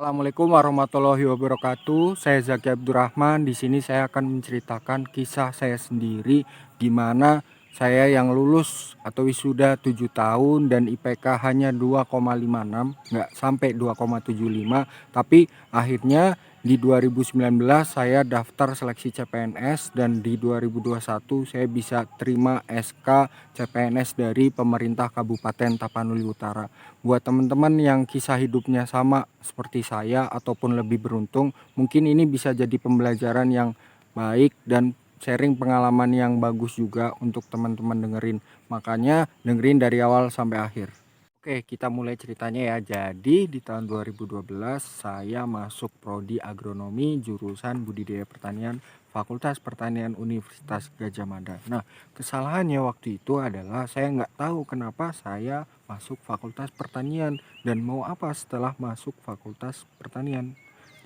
Assalamualaikum warahmatullahi wabarakatuh. Saya Zaki Abdurrahman. Di sini saya akan menceritakan kisah saya sendiri, di mana saya yang lulus atau wisuda 7 tahun dan IPK hanya 2,56, nggak sampai 2,75. Tapi akhirnya di 2019 saya daftar seleksi CPNS dan di 2021 saya bisa terima SK CPNS dari pemerintah Kabupaten Tapanuli Utara. Buat teman-teman yang kisah hidupnya sama seperti saya ataupun lebih beruntung, mungkin ini bisa jadi pembelajaran yang baik dan sharing pengalaman yang bagus juga untuk teman-teman dengerin. Makanya dengerin dari awal sampai akhir. Oke, kita mulai ceritanya ya. Jadi di tahun 2012 saya masuk prodi agronomi jurusan budidaya pertanian Fakultas Pertanian Universitas Gadjah Mada. Nah, kesalahannya waktu itu adalah saya nggak tahu kenapa saya masuk Fakultas Pertanian dan mau apa setelah masuk Fakultas Pertanian.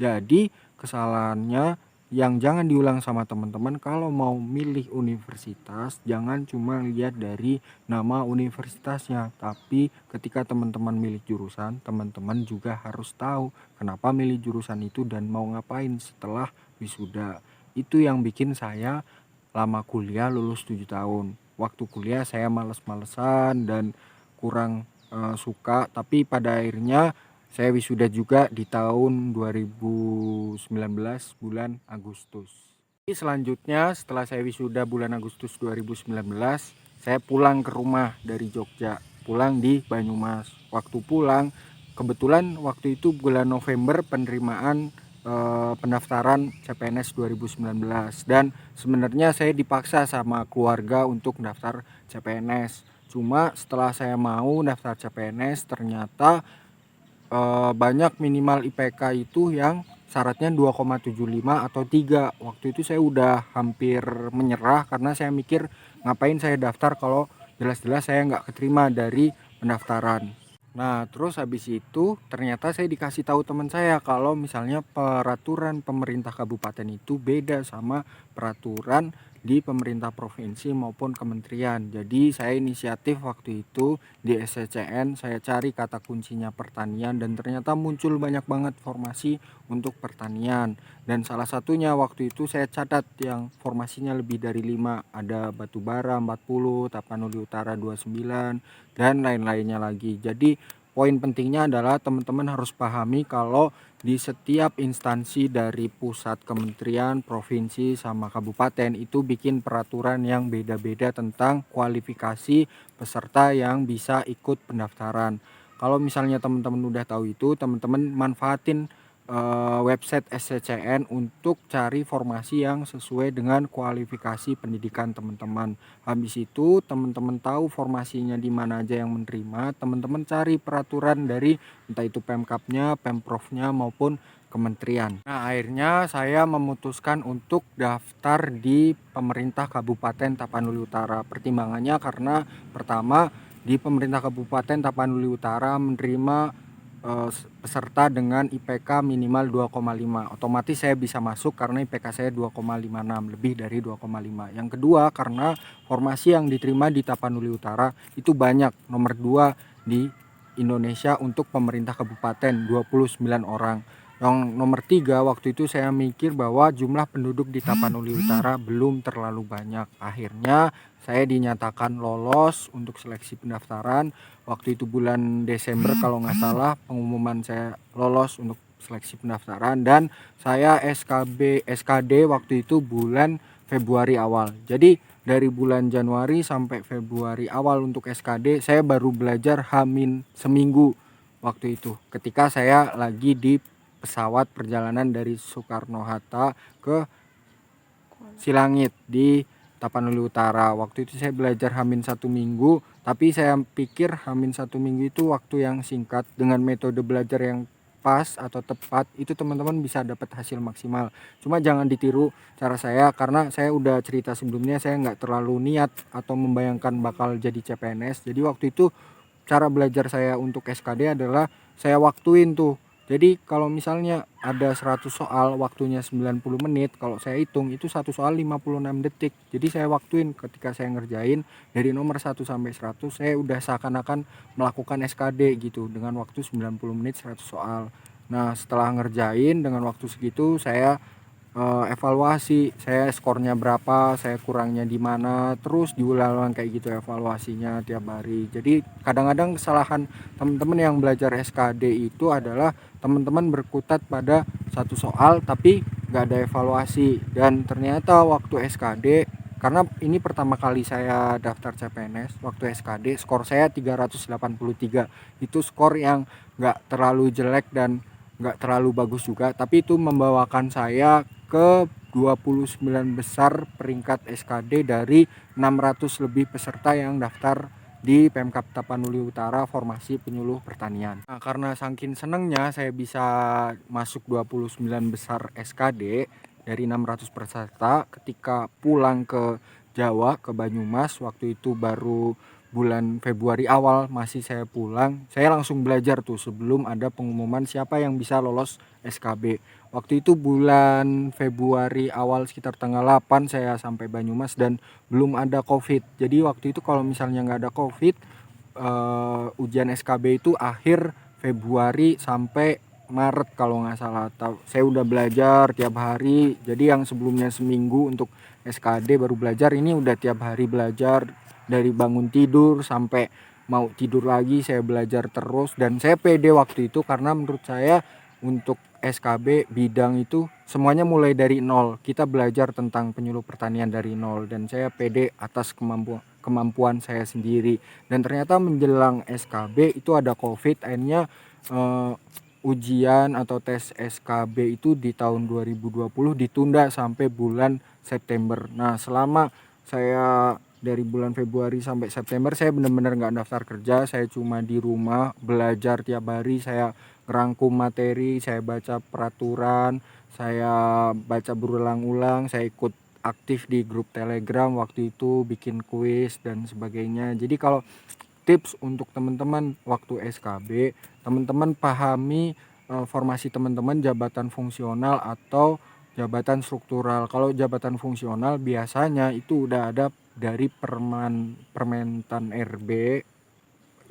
Jadi kesalahannya yang jangan diulang sama teman-teman, kalau mau milih universitas jangan cuma lihat dari nama universitasnya, tapi ketika teman-teman milih jurusan, teman-teman juga harus tahu kenapa milih jurusan itu dan mau ngapain setelah wisuda. Itu yang bikin saya lama kuliah lulus 7 tahun. Waktu kuliah saya males-malesan dan kurang suka, tapi pada akhirnya saya wisuda juga di tahun 2019 bulan Agustus. Selanjutnya setelah saya wisuda bulan Agustus 2019, saya pulang ke rumah dari Jogja, pulang di Banyumas. Waktu pulang, kebetulan waktu itu bulan November penerimaan pendaftaran CPNS 2019 dan sebenarnya saya dipaksa sama keluarga untuk daftar CPNS. Cuma setelah saya mau daftar CPNS ternyata banyak minimal IPK itu yang syaratnya 2,75 atau 3. Waktu itu saya udah hampir menyerah karena saya mikir ngapain saya daftar kalau jelas-jelas saya nggak keterima dari pendaftaran. Nah, terus habis itu ternyata saya dikasih tahu teman saya kalau misalnya peraturan pemerintah kabupaten itu beda sama peraturan di pemerintah provinsi maupun kementerian. Jadi saya inisiatif waktu itu di SCCN, saya cari kata kuncinya pertanian dan ternyata muncul banyak banget formasi untuk pertanian. Dan salah satunya waktu itu saya catat yang formasinya lebih dari 5, ada batubara 40, Tapanuli Utara 29 dan lain-lainnya lagi. Jadi poin pentingnya adalah teman-teman harus pahami kalau di setiap instansi dari pusat, kementerian, provinsi, sama kabupaten itu bikin peraturan yang beda-beda tentang kualifikasi peserta yang bisa ikut pendaftaran. Kalau misalnya teman-teman udah tahu itu, teman-teman manfaatin website SCCN untuk cari formasi yang sesuai dengan kualifikasi pendidikan teman-teman. Habis itu teman-teman tahu formasinya di mana aja yang menerima, teman-teman cari peraturan dari entah itu Pemkapnya, Pemprovnya maupun kementerian. Nah, akhirnya saya memutuskan untuk daftar di pemerintah Kabupaten Tapanuli Utara. Pertimbangannya karena pertama di pemerintah Kabupaten Tapanuli Utara menerima peserta dengan IPK minimal 2,5. Otomatis saya bisa masuk karena IPK saya 2,56, lebih dari 2,5. Yang kedua karena formasi yang diterima di Tapanuli Utara itu banyak, nomor 2 di Indonesia untuk pemerintah kabupaten, 29 orang. Yang nomor 3 waktu itu saya mikir bahwa jumlah penduduk di Tapanuli Utara belum terlalu banyak. Akhirnya saya dinyatakan lolos untuk seleksi pendaftaran. Waktu itu bulan Desember kalau nggak salah pengumuman saya lolos untuk seleksi pendaftaran dan saya SKD waktu itu bulan Februari awal. Jadi dari bulan Januari sampai Februari awal untuk SKD saya baru belajar hamin seminggu waktu itu ketika saya lagi di pesawat perjalanan dari Soekarno-Hatta ke Silangit di Tapanuli Utara. Waktu itu saya belajar hamin 1 minggu, tapi saya pikir hamin 1 minggu itu waktu yang singkat. Dengan metode belajar yang pas atau tepat itu teman-teman bisa dapat hasil maksimal. Cuma jangan ditiru cara saya karena saya udah cerita sebelumnya saya nggak terlalu niat atau membayangkan bakal jadi CPNS. Jadi waktu itu cara belajar saya untuk SKD adalah saya waktuin tuh. Jadi kalau misalnya ada 100 soal waktunya 90 menit, kalau saya hitung itu satu soal 56 detik. Jadi saya waktuin ketika saya ngerjain dari nomor 1 sampai 100 saya udah seakan-akan melakukan SKD gitu dengan waktu 90 menit 100 soal. Nah setelah ngerjain dengan waktu segitu saya evaluasi, saya skornya berapa, saya kurangnya di mana, terus diulang-ulang kayak gitu evaluasinya tiap hari. Jadi kadang-kadang kesalahan teman-teman yang belajar SKD itu adalah teman-teman berkutat pada satu soal tapi nggak ada evaluasi, dan ternyata waktu SKD, karena ini pertama kali saya daftar CPNS, waktu SKD skor saya 383. Itu skor yang nggak terlalu jelek dan nggak terlalu bagus juga, tapi itu membawakan saya ke 29 besar peringkat SKD dari 600 lebih peserta yang daftar di Pemkab Tapanuli Utara formasi penyuluh pertanian. Nah, karena saking senengnya saya bisa masuk 29 besar SKD dari 600 peserta, ketika pulang ke Jawa, ke Banyumas, waktu itu baru bulan Februari awal masih saya pulang, saya langsung belajar tuh sebelum ada pengumuman siapa yang bisa lolos SKB. Waktu itu bulan Februari awal sekitar tanggal 8 saya sampai Banyumas dan belum ada COVID. Jadi waktu itu kalau misalnya nggak ada COVID, ujian SKB itu akhir Februari sampai Maret kalau nggak salah. Saya udah belajar tiap hari. Jadi yang sebelumnya seminggu untuk SKD baru belajar, ini udah tiap hari belajar, dari bangun tidur sampai mau tidur lagi saya belajar terus. Dan saya pede waktu itu karena menurut saya untuk SKB bidang itu semuanya mulai dari nol, kita belajar tentang penyuluh pertanian dari nol, dan saya pede atas kemampuan saya sendiri. Dan ternyata menjelang SKB itu ada COVID, akhirnya ujian atau tes SKB itu di tahun 2020 ditunda sampai bulan September. Nah selama saya dari bulan Februari sampai September saya benar-benar nggak daftar kerja, saya cuma di rumah belajar tiap hari, saya ngerangkum materi, saya baca peraturan, saya baca berulang-ulang, saya ikut aktif di grup Telegram waktu itu, bikin kuis dan sebagainya. Jadi kalau tips untuk teman-teman waktu SKB, teman-teman pahami formasi teman-teman jabatan fungsional atau jabatan struktural. Kalau jabatan fungsional biasanya itu udah ada dari Permentan RB,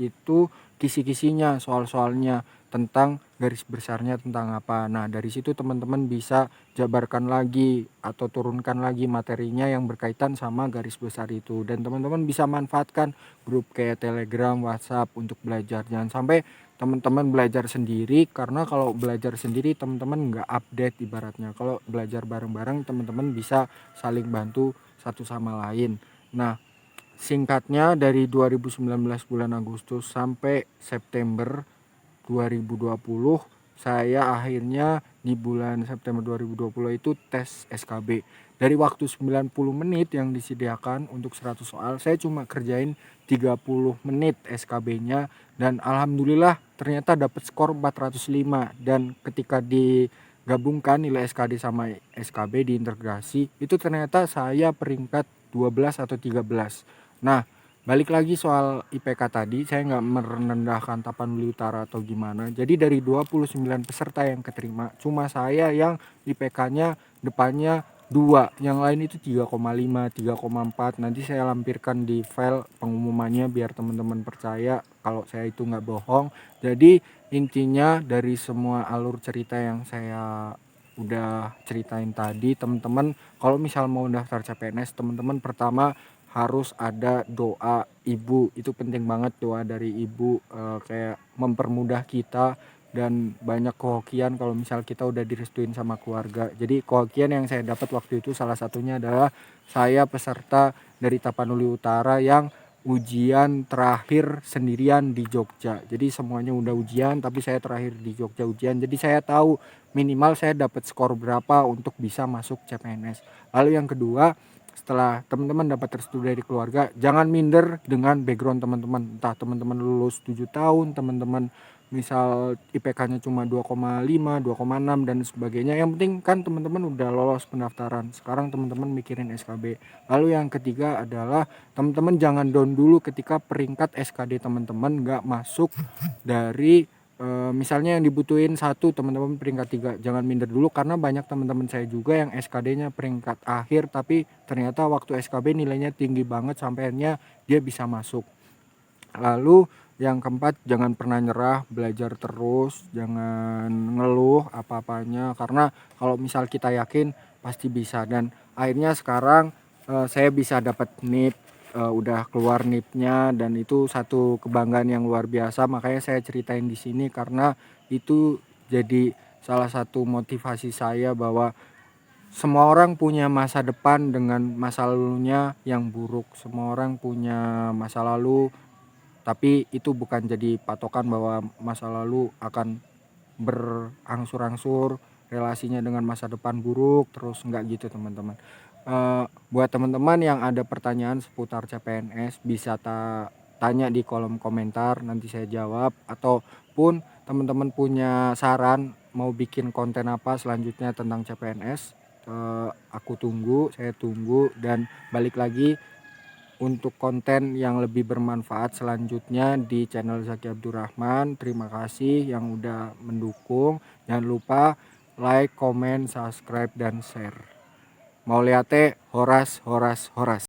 itu kisi-kisinya, soal-soalnya tentang garis besarnya tentang apa. Nah dari situ teman-teman bisa jabarkan lagi atau turunkan lagi materinya yang berkaitan sama garis besar itu, dan teman-teman bisa manfaatkan grup kayak Telegram, WhatsApp untuk belajar. Jangan sampai teman-teman belajar sendiri, karena kalau belajar sendiri teman-teman nggak update ibaratnya. Kalau belajar bareng-bareng teman-teman bisa saling bantu satu sama lain. Nah singkatnya dari 2019 bulan Agustus sampai September 2020 saya akhirnya di bulan September 2020 itu tes SKB. Dari waktu 90 menit yang disediakan untuk 100 soal, saya cuma kerjain 30 menit SKB-nya, dan alhamdulillah ternyata dapat skor 405. Dan ketika digabungkan nilai SKD sama SKB diintegrasi, itu ternyata saya peringkat 12 atau 13. Nah, balik lagi soal IPK tadi, saya nggak merendahkan Tapanuli Utara atau gimana. Jadi dari 29 peserta yang keterima, cuma saya yang IPK-nya depannya 2, yang lain itu 3,5, 3,4. Nanti saya lampirkan di file pengumumannya biar teman-teman percaya kalau saya itu nggak bohong. Jadi intinya dari semua alur cerita yang saya udah ceritain tadi, teman-teman kalau misal mau daftar CPNS, teman-teman pertama harus ada doa ibu, itu penting banget doa dari ibu, kayak mempermudah kita. Dan banyak kehokian kalau misal kita udah direstuin sama keluarga. Jadi kehokian yang saya dapat waktu itu salah satunya adalah saya peserta dari Tapanuli Utara yang ujian terakhir sendirian di Jogja. Jadi semuanya udah ujian tapi saya terakhir di Jogja ujian, jadi saya tahu minimal saya dapat skor berapa untuk bisa masuk CPNS. Lalu yang kedua, setelah teman-teman dapat restu dari keluarga, jangan minder dengan background teman-teman. Entah teman-teman lulus 7 tahun, teman-teman misal IPK-nya cuma 2,5, 2,6 dan sebagainya. Yang penting kan teman-teman udah lolos pendaftaran. Sekarang teman-teman mikirin SKB. Lalu yang ketiga adalah teman-teman jangan down dulu ketika peringkat SKD teman-teman nggak masuk dari misalnya yang dibutuhin 1, teman-teman peringkat 3, jangan minder dulu, karena banyak teman-teman saya juga yang SKD-nya peringkat akhir tapi ternyata waktu SKB nilainya tinggi banget sampai akhirnya dia bisa masuk. Lalu Yang keempat, jangan pernah nyerah, belajar terus, jangan ngeluh apa-apanya, karena kalau misal kita yakin pasti bisa. Dan akhirnya sekarang saya bisa dapat NIP, udah keluar NIP-nya, dan itu satu kebanggaan yang luar biasa. Makanya saya ceritain di sini karena itu jadi salah satu motivasi saya bahwa semua orang punya masa depan dengan masa lalunya yang buruk. Semua orang punya masa lalu, tapi itu bukan jadi patokan bahwa masa lalu akan berangsur-angsur relasinya dengan masa depan buruk terus, enggak gitu teman-teman. Buat teman-teman yang ada pertanyaan seputar CPNS bisa tanya di kolom komentar, nanti saya jawab. Ataupun teman-teman punya saran mau bikin konten apa selanjutnya tentang CPNS, aku tunggu, saya tunggu. Dan balik lagi, untuk konten yang lebih bermanfaat selanjutnya di channel Zaki Abdurrahman. Terima kasih yang udah mendukung. Jangan lupa like, comment, subscribe, dan share. Mau lihat horas horas horas.